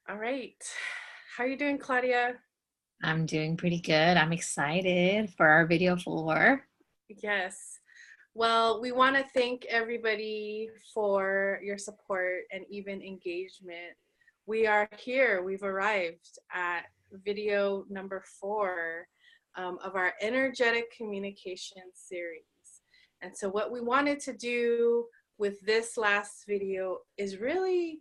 All right. How are you doing, Claudia? I'm doing pretty good. I'm excited for our video 4. Yes. Well, we want to thank everybody for your support and even engagement. We are here. We've arrived at video number 4 of our energetic communication series. And so, what we wanted to do with this last video is really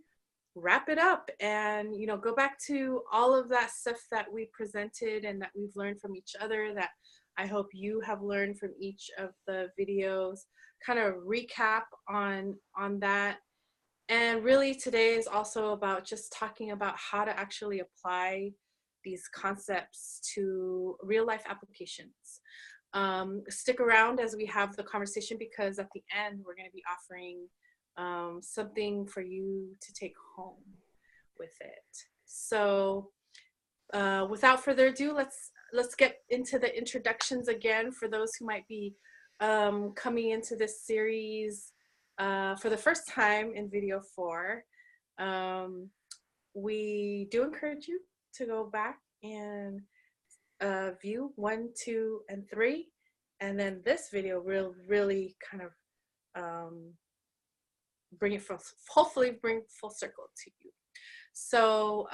wrap it up and go back to all of that stuff that we presented and that we've learned from each other, that I hope you have learned from each of the videos, kind of recap on that. And really today is also about just talking about how to actually apply these concepts to real life applications. Stick around as we have the conversation, because at the end we're going to be offering something for you to take home with it. So without further ado, let's get into the introductions again for those who might be coming into this series for the first time in video 4. Um, we do encourage you to go back and view 1, 2, and 3, and then this video will really kind of um, bring it full, hopefully bring full circle to you. So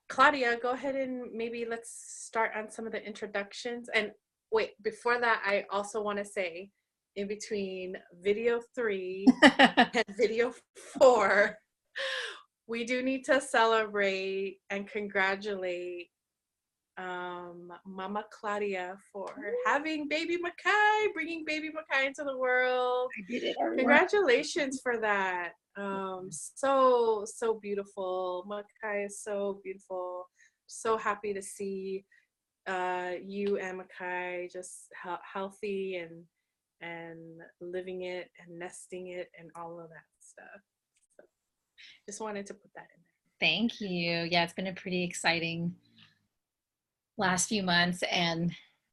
Claudia, go ahead and maybe let's start on some of the introductions. And wait, before that, I also want to say, in between video 3 and video 4, we do need to celebrate and congratulate Mama Claudia for having baby Makai, bringing baby Makai into the world. I did it, everyone. Congratulations for that. So beautiful. Makai is so beautiful. So happy to see you and Makai just healthy and living it and nesting it and all of that stuff. So just wanted to put that in there. Thank you. Yeah, it's been a pretty exciting last few months, and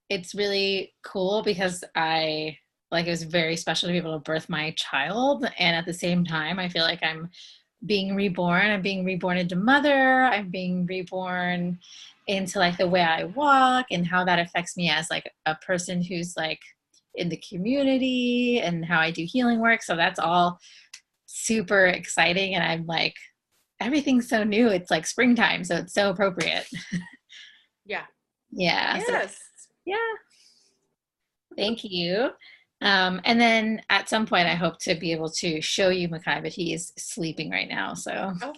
it's really cool because it was very special to be able to birth my child, and at the same time I feel like I'm being reborn. I'm being reborn into mother. I'm being reborn into like the way I walk and how that affects me as like a person who's like in the community and how I do healing work. So that's all super exciting, and I'm like, everything's so new. It's like springtime, so it's so appropriate. Yeah. Yeah, so Yes. yeah, thank you. And then at some point I hope to be able to show you Makai, but he is sleeping right now, so Oh,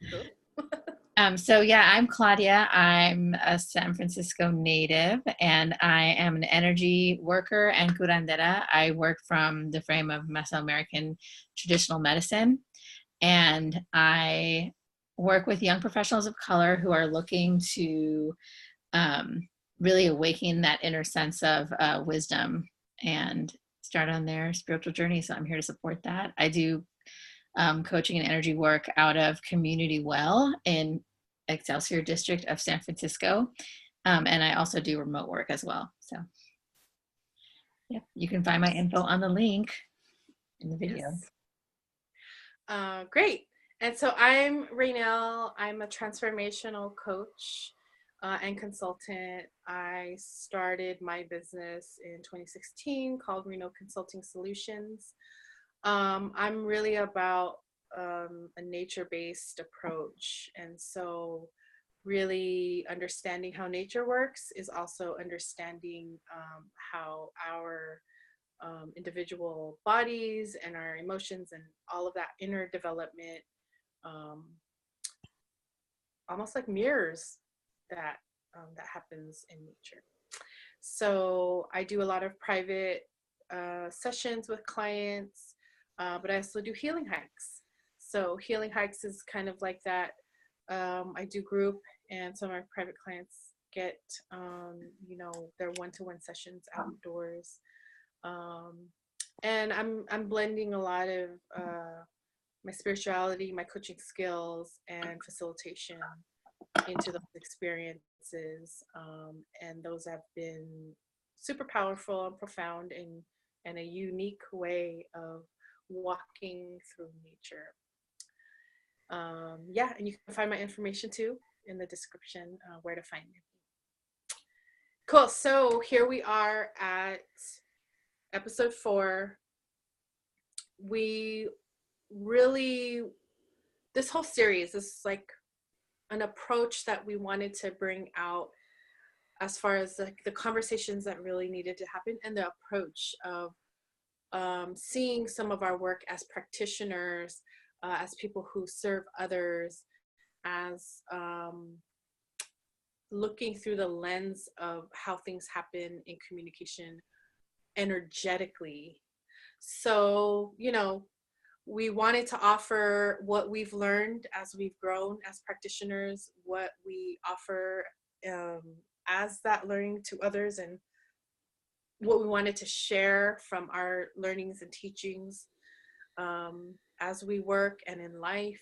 cool. so yeah, I'm Claudia. I'm a San Francisco native, and I am an energy worker and curandera. I work from the frame of Mesoamerican traditional medicine, and I work with young professionals of color who are looking to um, really awaken that inner sense of wisdom and start on their spiritual journey. So I'm here to support that. I do coaching and energy work out of Community Well in Excelsior District of San Francisco. And I also do remote work as well. So yeah, you can find my Yes. info on the link in the video. Yes. Great. And so I'm Raynelle. I'm a transformational coach and consultant. I started my business in 2016 called Reno Consulting Solutions. I'm really about a nature-based approach. And so really understanding how nature works is also understanding how our individual bodies and our emotions and all of that inner development um, almost like mirrors that that happens in nature. So I do a lot of private sessions with clients, but I also do healing hikes. So healing hikes is kind of like that. I do group, and some of my private clients get, their one-to-one sessions outdoors. Um, and I'm blending a lot of my spirituality, my coaching skills, and facilitation into those experiences. And those have been super powerful and profound and a unique way of walking through nature. Yeah, and you can find my information too in the description, where to find me. Cool. So here we are at episode 4. We really, this whole series is like an approach that we wanted to bring out as far as like the conversations that really needed to happen, and the approach of seeing some of our work as practitioners, as people who serve others, as looking through the lens of how things happen in communication energetically. So, we wanted to offer what we've learned as we've grown as practitioners, what we offer um, as that learning to others, and what we wanted to share from our learnings and teachings as we work and in life.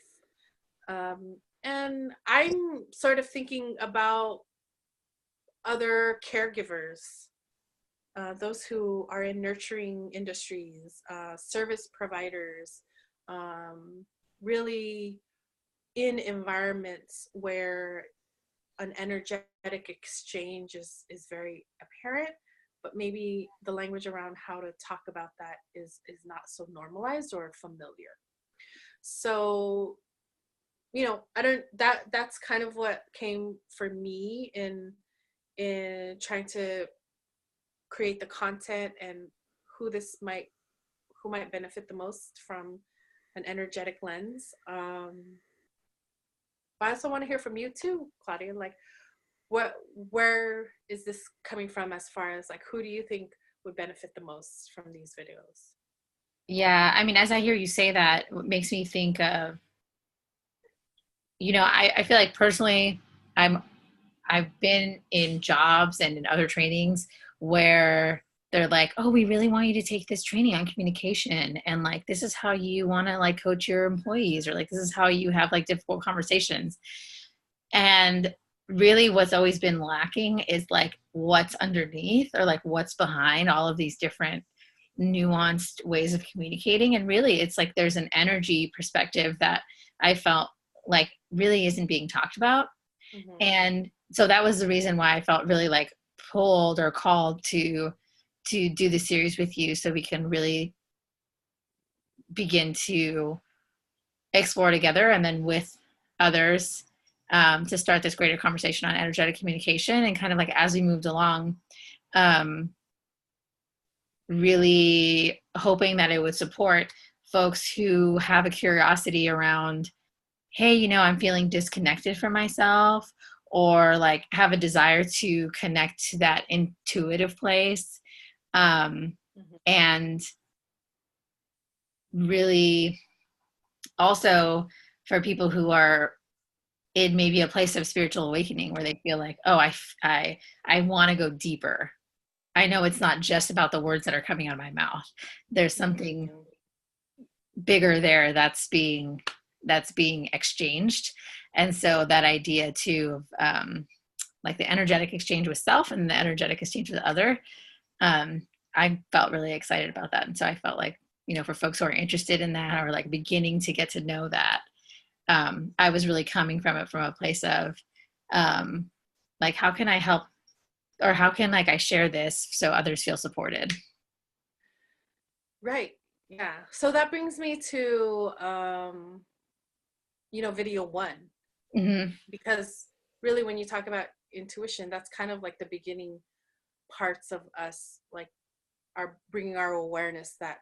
And I'm sort of thinking about other caregivers, those who are in nurturing industries, service providers, really in environments where an energetic exchange is very apparent, but maybe the language around how to talk about that is not so normalized or familiar. So, I don't, that's kind of what came for me in trying to create the content, and who this might who might benefit the most from an energetic lens. But I also want to hear from you too, Claudia. Like, where is this coming from, as far as like, who do you think would benefit the most from these videos? Yeah, I mean, as I hear you say that, it makes me think of, I feel like personally, I'm I've been in jobs and in other trainings where they're like, oh, we really want you to take this training on communication. And like, this is how you want to like coach your employees, or like, this is how you have like difficult conversations. And really what's always been lacking is like what's underneath, or like what's behind all of these different nuanced ways of communicating. And really it's like there's an energy perspective that I felt like really isn't being talked about. Mm-hmm. And so that was the reason why I felt really like pulled or called to do the series with you, so we can really begin to explore together, and then with others, to start this greater conversation on energetic communication. And kind of like as we moved along, um, really hoping that it would support folks who have a curiosity around, hey, I'm feeling disconnected from myself, or like have a desire to connect to that intuitive place. Mm-hmm. And really also for people who are in maybe a place of spiritual awakening, where they feel like, oh, I want to go deeper. I know it's not just about the words that are coming out of my mouth. There's something Mm-hmm. bigger there that's being exchanged. And so that idea too of like the energetic exchange with self and the energetic exchange with other, I felt really excited about that. And so I felt like, for folks who are interested in that, or like beginning to get to know that, I was really coming from it from a place of like, how can I help, or how can like I share this so others feel supported? Right. Yeah. So that brings me to video 1, Mm-hmm. because really when you talk about intuition, that's kind of like the beginning parts of us, like, are bringing our awareness that,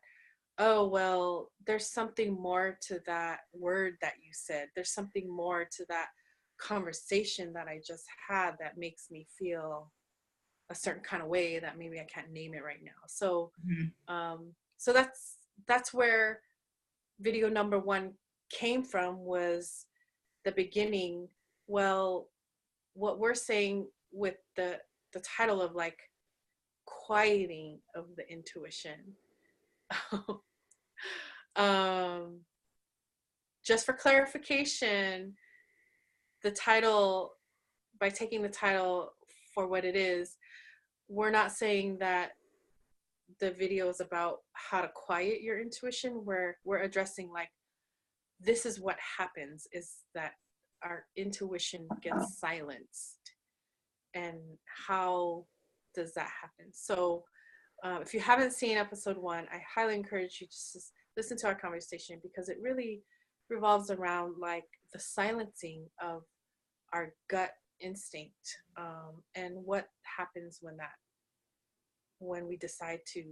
oh, well, there's something more to that word that you said, there's something more to that conversation that I just had that makes me feel a certain kind of way that maybe I can't name it right now. So so that's where video number 1 came from, was the beginning. Well, what we're saying with the title of like quieting of the intuition. um just for clarification, the title, by taking the title for what it is, we're not saying that the video is about how to quiet your intuition. We're addressing like this is what happens, is that our intuition gets silenced. And how does that happen? So if you haven't seen episode 1, I highly encourage you to just listen to our conversation, because it really revolves around like the silencing of our gut instinct, and what happens when we decide to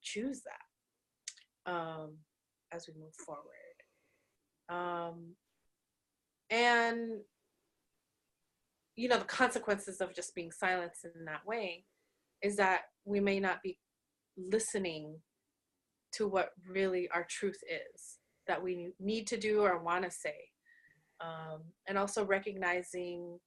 choose that, as we move forward. And the consequences of just being silenced in that way is that we may not be listening to what really our truth is, that we need to do or want to say. And also recognizing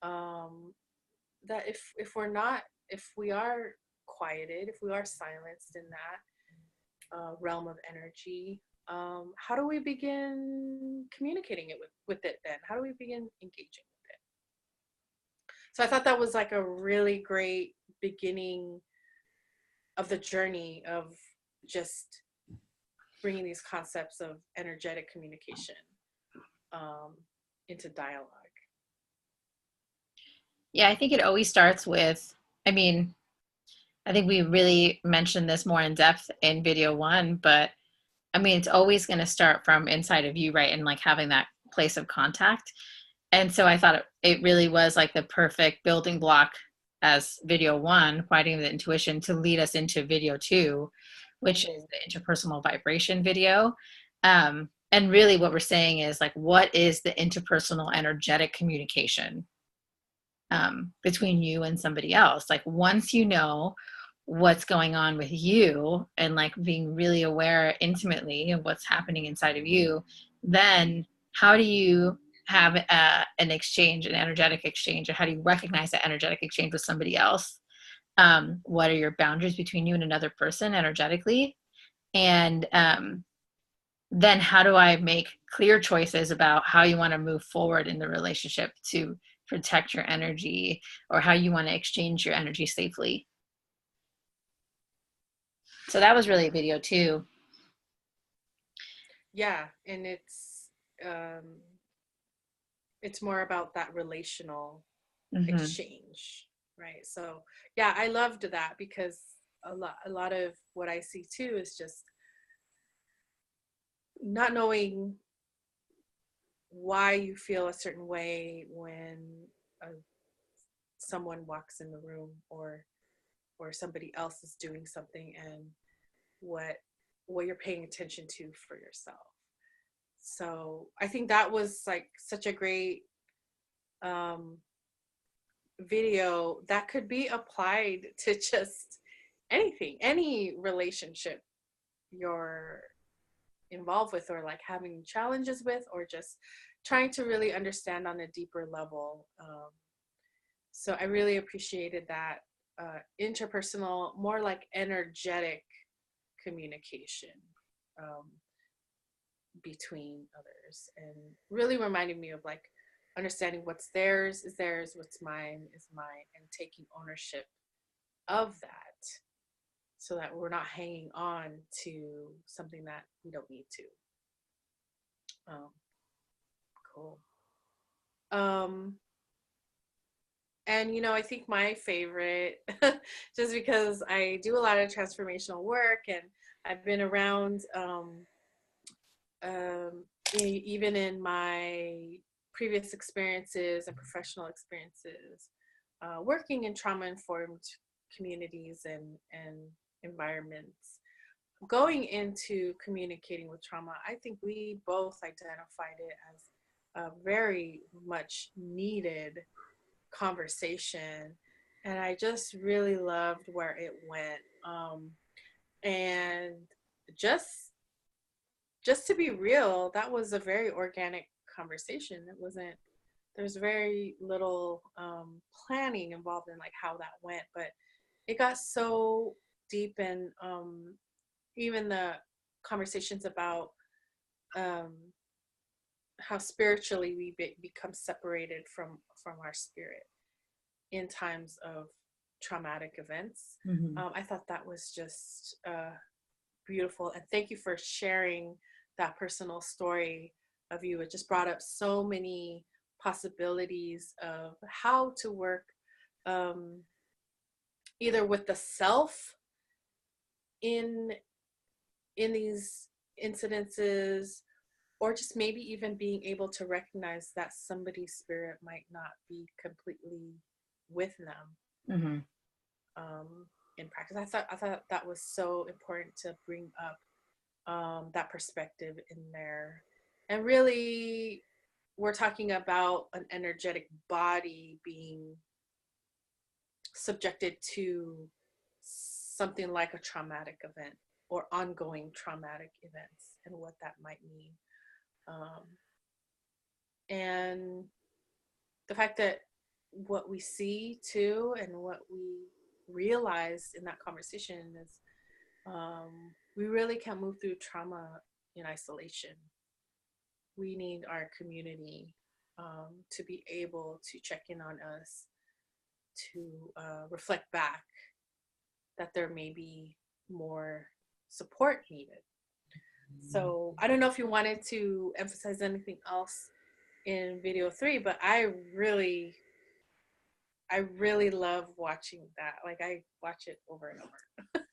that if we are quieted, if we are silenced in that realm of energy, how do we begin communicating it with it then? How do we begin engaging with it? So I thought that was like a really great beginning of the journey of just bringing these concepts of energetic communication into dialogue. Yeah, I think it always starts with, I mean, I think we really mentioned this more in depth in video 1, but I mean, it's always going to start from inside of you, right? And like having that place of contact. And so I thought it really was like the perfect building block as video 1, quieting the intuition, to lead us into video 2, which is the interpersonal vibration video. And really what we're saying is like, what is the interpersonal energetic communication between you and somebody else? Like once you know what's going on with you and like being really aware intimately of what's happening inside of you, then how do you have an exchange, an energetic exchange, or how do you recognize that energetic exchange with somebody else? What are your boundaries between you and another person energetically? And then how do I make clear choices about how you want to move forward in the relationship to protect your energy, or how you want to exchange your energy safely? So that was really video 2. Yeah, and it's more about that relational Mm-hmm. exchange, right? So yeah, I loved that, because a lot of what I see too is just not knowing why you feel a certain way when uh, someone walks in the room, or somebody else is doing something, and what you're paying attention to for yourself. So I think that was like such a great um, video that could be applied to just anything, any relationship you're involved with, or like having challenges with, or just trying to really understand on a deeper level. So I really appreciated that interpersonal, more like energetic communication um, between others, and really reminded me of like understanding what's theirs is theirs, what's mine is mine, and taking ownership of that, so that we're not hanging on to something that we don't need to. Um, cool. Um, and I think my favorite, just because I do a lot of transformational work, and I've been around, um, even in my previous experiences and professional experiences, working in trauma-informed communities and environments. Going into communicating with trauma, I think we both identified it as a very much needed conversation. And I just really loved where it went. And just to be real, that was a very organic conversation. It wasn't, there's very little planning involved in like how that went, but it got so deep. And even the conversations about um, how spiritually we become separated from our spirit in times of traumatic events. Mm-hmm. I thought that was just beautiful, and thank you for sharing that personal story of you. It just brought up so many possibilities of how to work, um, either with the self in these incidences, or just maybe even being able to recognize that somebody's spirit might not be completely with them. Mm-hmm. In practice, I thought that was so important to bring up, that perspective in there. And really, we're talking about an energetic body being subjected to something like a traumatic event or ongoing traumatic events and what that might mean. Um, and the fact that what we see too and what we realize in that conversation is, we really can't move through trauma in isolation. We need our community, to be able to check in on us, to reflect back that there may be more support needed. So I don't know if you wanted to emphasize anything else in video 3, but I really love watching that. Like, I watch it over and over.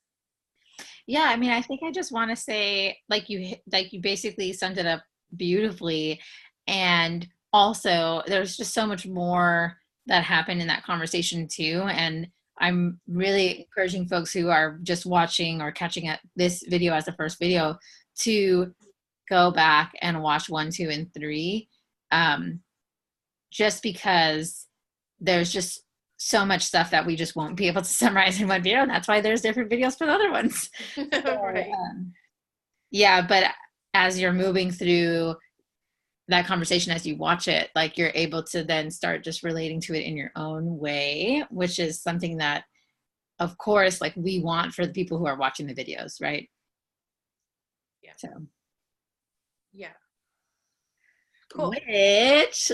Yeah, I mean, I think I just want to say, like you basically summed it up beautifully. And also, there's just so much more that happened in that conversation too. And I'm really encouraging folks who are just watching or catching at this video as the first video to go back and watch 1, 2, and 3. Just because there's just so much stuff that we just won't be able to summarize in one video. And that's why there's different videos for the other ones. So, Right. yeah, but as you're moving through that conversation, as you watch it, like you're able to then start just relating to it in your own way, which is something that, of course, like we want for the people who are watching the videos, right? Yeah. So, Yeah. Cool. which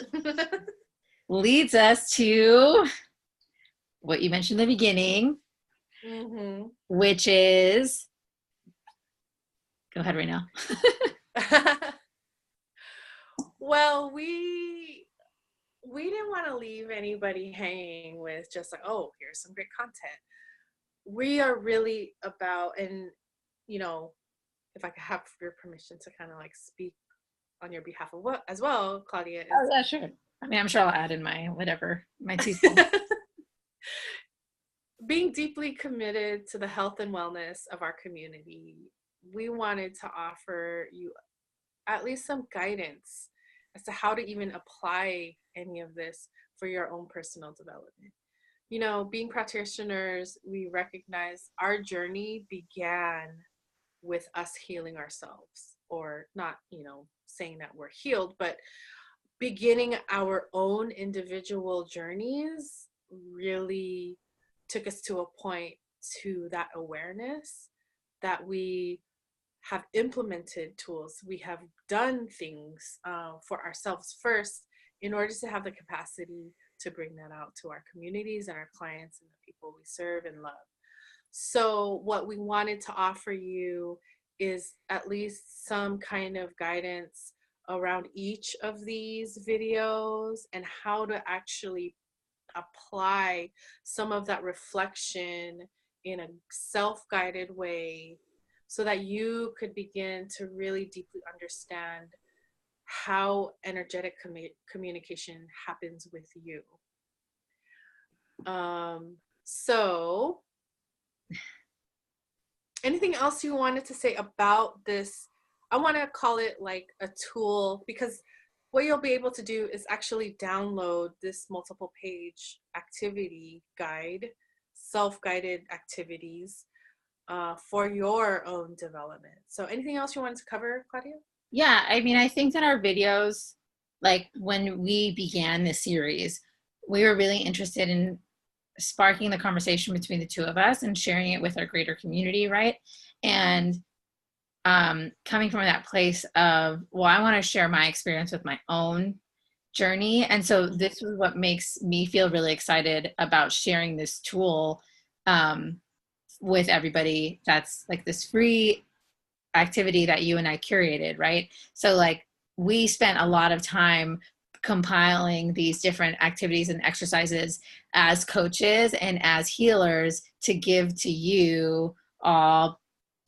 leads us to what you mentioned in the beginning, Mm-hmm. which is, go ahead, Raynelle. Well, we didn't want to leave anybody hanging with just like, oh, here's some great content. We are really about, and if I could have your permission to kind of like speak on your behalf of what as well, Claudia, is Oh, yeah, sure. I mean, I'm sure I'll add in my whatever, my 2 cents. being deeply committed to the health and wellness of our community. We wanted to offer you at least some guidance as to how to even apply any of this for your own personal development. Being practitioners, we recognize our journey began with us healing ourselves, or not, saying that we're healed, but beginning our own individual journeys really took us to a point, to that awareness that we have implemented tools, we have done things, for ourselves first, in order to have the capacity to bring that out to our communities and our clients and the people we serve and love. So what we wanted to offer you is at least some kind of guidance around each of these videos and how to actually apply some of that reflection in a self-guided way, so that you could begin to really deeply understand how energetic communication happens with you. So anything else you wanted to say about this? I want to call it like a tool, because what you'll be able to do is actually download this multiple page activity guide, self-guided activities, for your own development. So anything else you wanted to cover, Claudia? Yeah, I mean, I think that our videos, like when we began this series, we were really interested in sparking the conversation between the two of us and sharing it with our greater community, right? And coming from that place of, well, I want to share my experience with my own journey. And so this is what makes me feel really excited about sharing this tool with everybody. That's like this free activity that you and I curated, right? So like we spent a lot of time compiling these different activities and exercises as coaches and as healers to give to you all,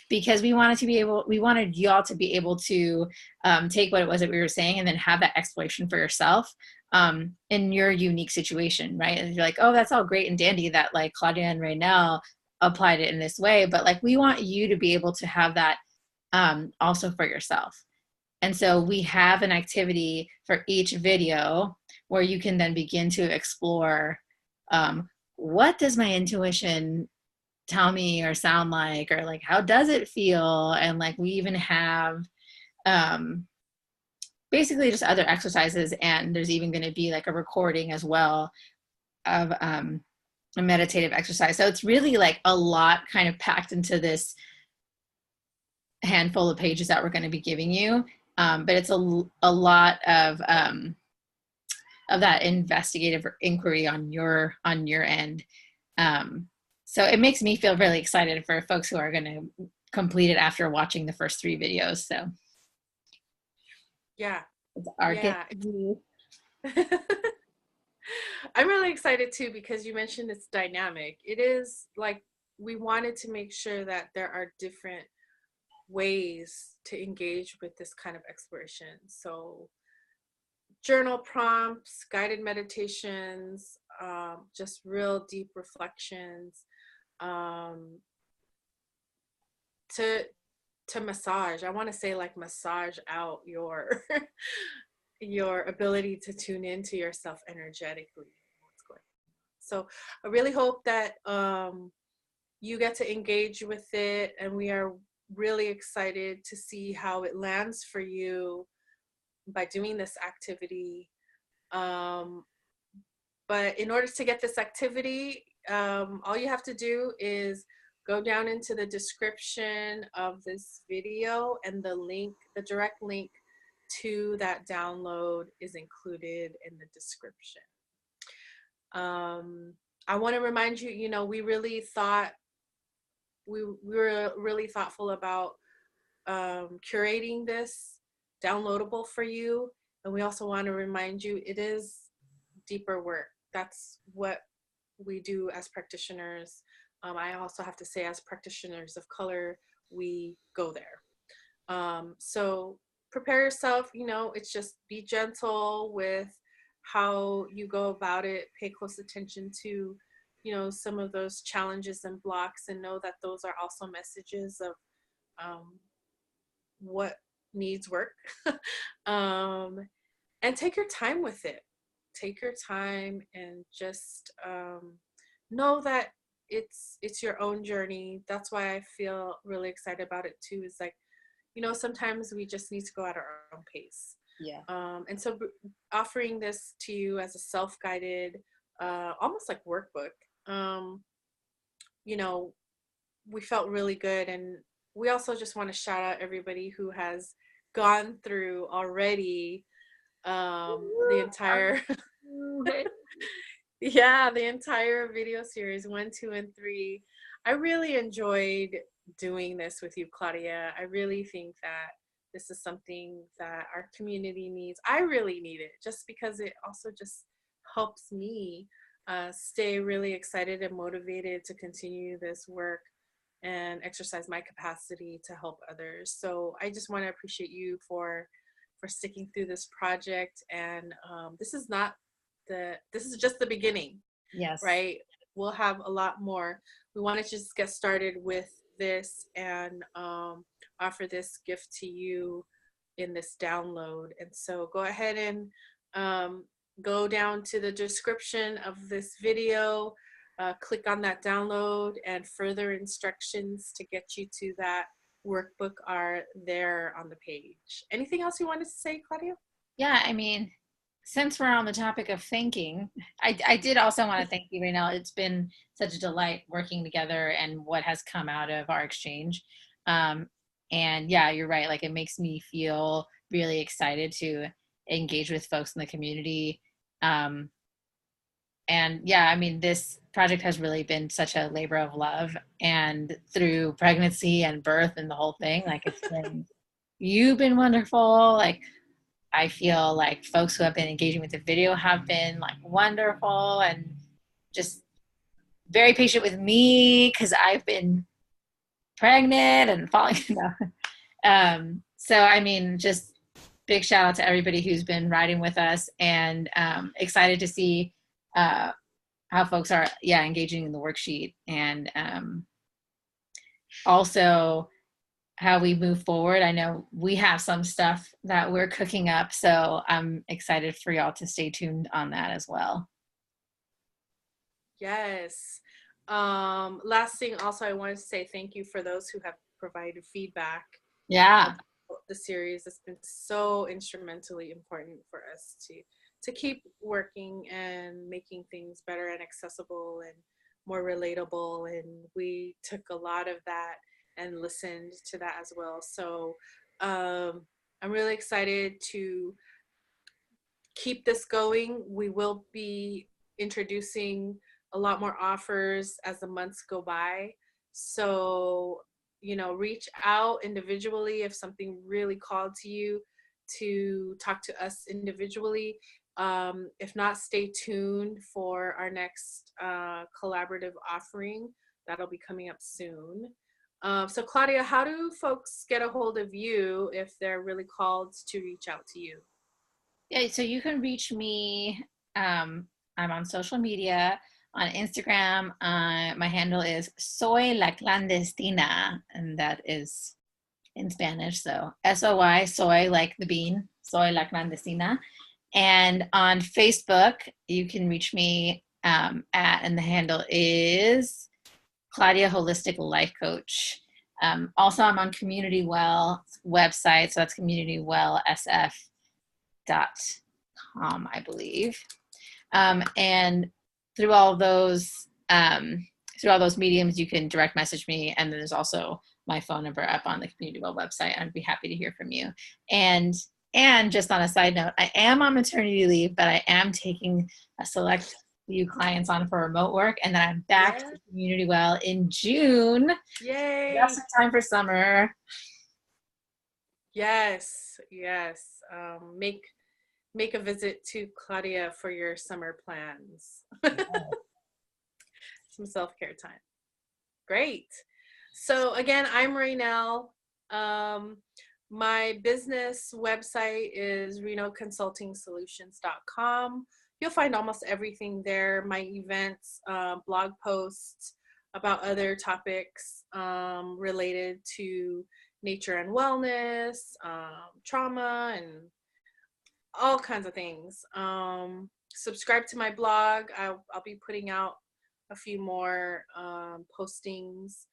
because we wanted y'all to be able to take what it was that we were saying and then have that exploration for yourself in your unique situation, right? And you're like, oh, that's all great and dandy that like Claudia and Raynelle applied it in this way, but like we want you to be able to have that also for yourself. And so we have an activity for each video where you can then begin to explore what does my intuition tell me or sound like, or like how does it feel? And like we even have basically just other exercises, and there's even going to be like a recording as well of a meditative exercise. So it's really like a lot kind of packed into this handful of pages that we're going to be giving you. But it's a lot of that investigative inquiry on your end. So it makes me feel really excited for folks who are going to complete it after watching the first 3 videos. So yeah, it's our yeah. I'm really excited too, because you mentioned it's dynamic. It is like we wanted to make sure that there are different ways to engage with this kind of exploration. So journal prompts, guided meditations, just real deep reflections, to massage. I want to say like massage out your your ability to tune into yourself energetically. What's going on. So I really hope that you get to engage with it, and we are really excited to see how it lands for you by doing this activity. But in order to get this activity, all you have to do is go down into the description of this video, and the link, the direct link to that download is included in the description. I want to remind you, you know, we really thought, we were really thoughtful about curating this downloadable for you. And we also want to remind you, it is deeper work. That's what we do as practitioners. I also have to say, as practitioners of color, we go there. So prepare yourself, you know, it's just be gentle with how you go about it. Pay close attention to, you know, some of those challenges and blocks, and know that those are also messages of what needs work. And take your time with it. Take your time and just know that it's your own journey. That's why I feel really excited about it too. Is like, you know, sometimes we just need to go at our own pace. Yeah. And so offering this to you as a self-guided, almost like workbook, you know, we felt really good. And we also just want to shout out everybody who has gone through already the entire yeah, the entire video series 1, 2, and 3. I really enjoyed doing this with you, Claudia. I really think that this is something that our community needs. I really need it, just because it also just helps me stay really excited and motivated to continue this work and exercise my capacity to help others. So I just want to appreciate you for sticking through this project. And this is just the beginning. Yes. Right? We'll have a lot more. We want to just get started with this and offer this gift to you in this download. And so go ahead and go down to the description of this video, click on that download, and further instructions to get you to that workbook are there on the page. Anything else you wanted to say, Claudia? Yeah, I mean, since we're on the topic of thinking, I did also want to thank you, Raynelle. It's been such a delight working together and what has come out of our exchange. And yeah, you're right. Like, it makes me feel really excited to engage with folks in the community. And yeah, I mean, this project has really been such a labor of love, and through pregnancy and birth and the whole thing, like you've been wonderful. Like, I feel like folks who have been engaging with the video have been like wonderful and just very patient with me because I've been pregnant and falling. No. So, I mean, just big shout out to everybody who's been riding with us, and excited to see how folks are, engaging in the worksheet, and also how we move forward. I know we have some stuff that we're cooking up, so I'm excited for y'all to stay tuned on that as well. Yes. Last thing also, I wanted to say thank you for those who have provided feedback Yeah. about the series. It's been so instrumentally important for us to keep working and making things better and accessible and more relatable. And we took a lot of that and listened to that as well. So I'm really excited to keep this going. We will be introducing a lot more offers as the months go by. So, reach out individually if something really called to you to talk to us individually. If not, stay tuned for our next collaborative offering that'll be coming up soon. So, Claudia, how do folks get a hold of you if they're really called to reach out to you? Yeah, so you can reach me. I'm on social media on Instagram. My handle is Soy la Clandestina, and that is in Spanish. So SOY, soy like the bean, Soy la Clandestina. And on Facebook, you can reach me and the handle is Claudia Holistic Life Coach. Also, I'm on Community Well website, so that's communitywellsf.com, I believe. And through all those mediums, you can direct message me, and then there's also my phone number up on the Community Well website. I'd be happy to hear from you. And just on a side note, I am on maternity leave, but I am taking a select few clients on for remote work, and then I'm back Yeah. to Community Well in June. Yay. Just in time for summer. Yes, yes. Make a visit to Claudia for your summer plans. Some self-care time. Great. So again, I'm Raynelle. My business website is renoconsultingsolutions.com. You'll find almost everything there, my events, blog posts about other topics related to nature and wellness, trauma, and all kinds of things. Subscribe to my blog. I'll be putting out a few more postings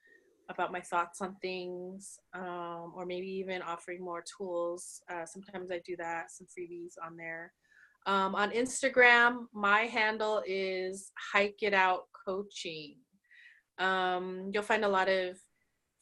about my thoughts on things, or maybe even offering more tools. Sometimes I do that, some freebies on there. On Instagram, my handle is Hike It Out Coaching. You'll find a lot of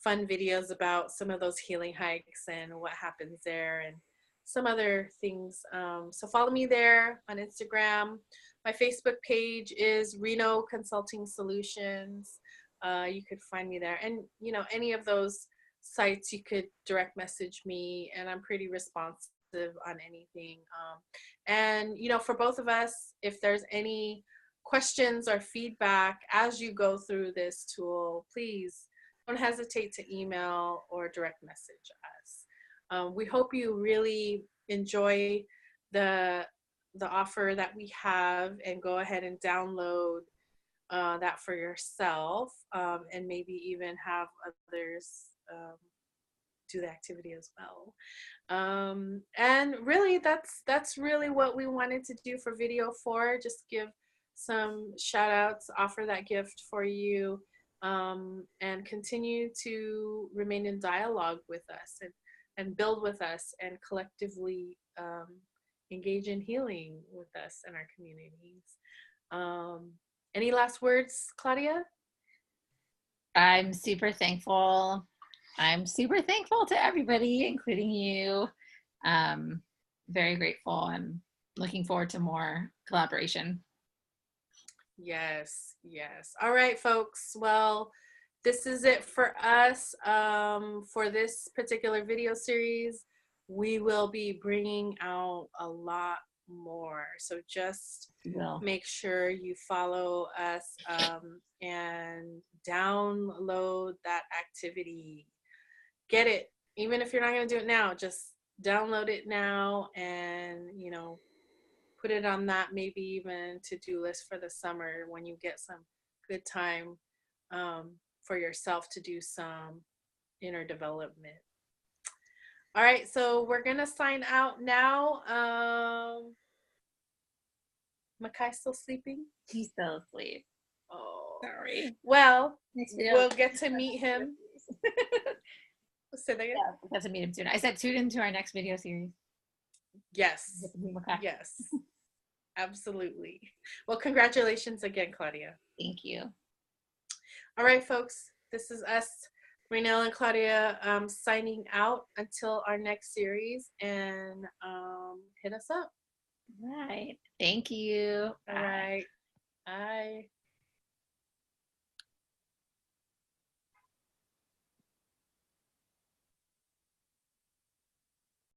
fun videos about some of those healing hikes and what happens there, and some other things. So follow me there on Instagram. My Facebook page is Reno Consulting Solutions. You could find me there. And, any of those sites, you could direct message me, and I'm pretty responsive on anything. And, for both of us, if there's any questions or feedback as you go through this tool, please don't hesitate to email or direct message us. We hope you really enjoy the offer that we have, and go ahead and download that for yourself, and maybe even have others do the activity as well. And really, that's really what we wanted to do for video 4. Just give some shout outs, offer that gift for you, and continue to remain in dialogue with us, and build with us, and collectively engage in healing with us and our communities. Any last words, Claudia? I'm super thankful. I'm super thankful to everybody, including you. Very grateful, and looking forward to more collaboration. Yes, yes. All right, folks. Well, this is it for us for this particular video series. We will be bringing out a lot more. So just Well, make sure you follow us and download that activity. Get it. Even if you're not going to do it now, just download it now and, put it on that maybe even to-do list for the summer when you get some good time for yourself to do some inner development. All right, so we're gonna sign out now. Makai still sleeping? he's still asleep. Oh, Sorry. well, Next video. we'll get to meet him. Say that again. Yeah, we'll get to meet him soon. I said tune into our next video series. Yes, Okay. yes, absolutely. Well, congratulations again, Claudia. Thank you. All right, folks, this is us, Raynelle and Claudia, signing out until our next series, and hit us up. All right. Thank you. All Bye. right. Bye.